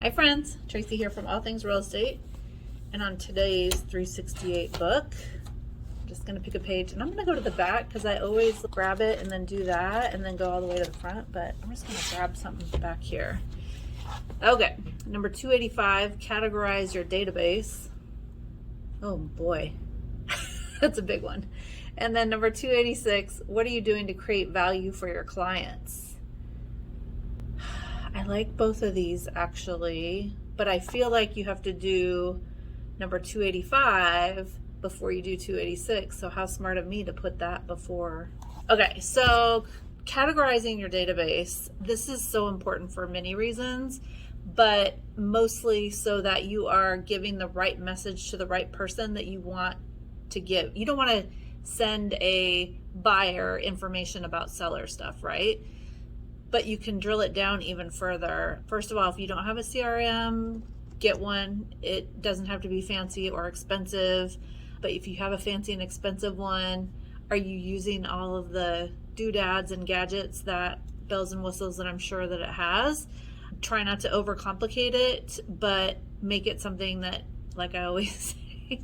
Hi friends, Tracy here from All Things Real Estate, and on today's 368 book, I'm just going to pick a page and I'm going to go to the back because I always grab it and then do that and then go all the way to the front, but I'm just going to grab something back here. Okay, number 285, categorize your database. Oh boy, that's a big one. And then number 286, what are you doing to create value for your clients? I like both of these actually, but I feel like you have to do number 285 before you do 286. So how smart of me to put that before. Okay, so categorizing your database. This is so important for many reasons, but mostly so that you are giving the right message to the right person that you want to give. You don't want to send a buyer information about seller stuff, right? But you can drill it down even further. First of all, if you don't have a CRM, get one. It doesn't have to be fancy or expensive, but if you have a fancy and expensive one, are you using all of the doodads and gadgets, that bells and whistles that I'm sure that it has? Try not to overcomplicate it, but make it something that, like I always say,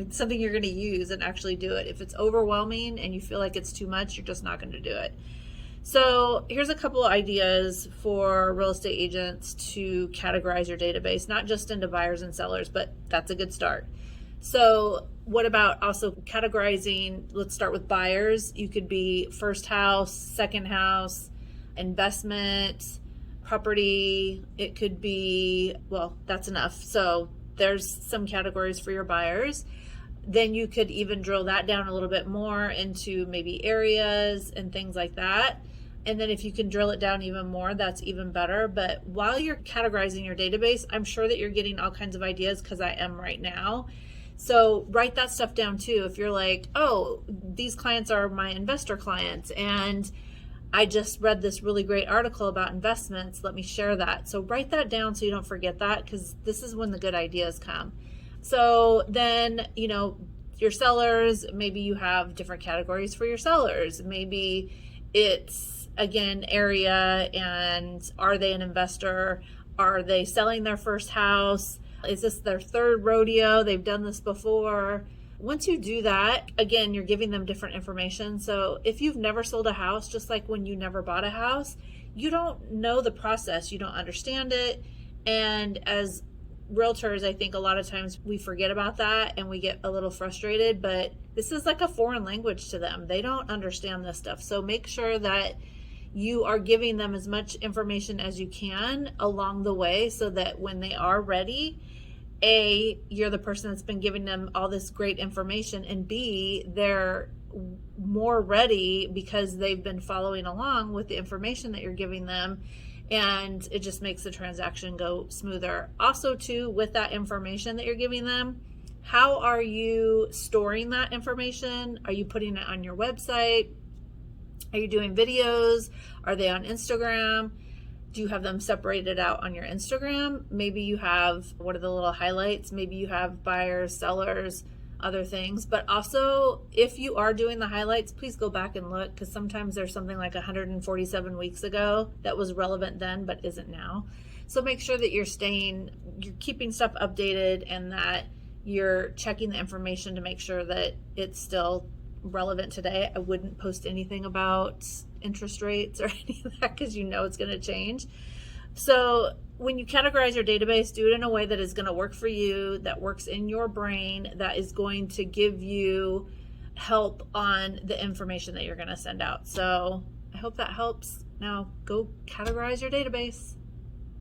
something you're gonna use and actually do it. If it's overwhelming and you feel like it's too much, you're just not gonna do it. So here's a couple of ideas for real estate agents to categorize your database, not just into buyers and sellers, but that's a good start. So what about also categorizing? Let's start with buyers. You could be first house, second house, investment, property. It could be, well, that's enough. So there's some categories for your buyers. Then you could even drill that down a little bit more into maybe areas and things like that. And then if you can drill it down even more, that's even better. But while you're categorizing your database, I'm sure that you're getting all kinds of ideas, because I am right now. So write that stuff down too. If you're like, oh, these clients are my investor clients, and I just read this really great article about investments, let me share that. So write that down so you don't forget that, because this is when the good ideas come. So then, your sellers, maybe you have different categories for your sellers. Maybe it's, again, area, and are they an investor? Are they selling their first house? Is this their third rodeo? They've done this before. Once you do that, again, you're giving them different information. So if you've never sold a house, just like when you never bought a house, you don't know the process, you don't understand it. And as realtors, I think a lot of times we forget about that and we get a little frustrated, but this is like a foreign language to them. They don't understand this stuff. So make sure that you are giving them as much information as you can along the way, so that when they are ready, A, you're the person that's been giving them all this great information, and B, they're more ready because they've been following along with the information that you're giving them, and it just makes the transaction go smoother. Also too, with that information that you're giving them, how are you storing that information? Are you putting it on your website? Are you doing videos? Are they on Instagram? Do you have them separated out on your Instagram? Maybe you have, what are the little highlights? Maybe you have buyers, sellers, other things. But also, if you are doing the highlights, please go back and look, because sometimes there's something like 147 weeks ago that was relevant then but isn't now. So make sure that you're keeping stuff updated, and that you're checking the information to make sure that it's still relevant today. I wouldn't post anything about interest rates or any of that, because it's going to change. So when you categorize your database, do it in a way that is going to work for you, that works in your brain, that is going to give you help on the information that you're going to send out. So I hope that helps. Now go categorize your database.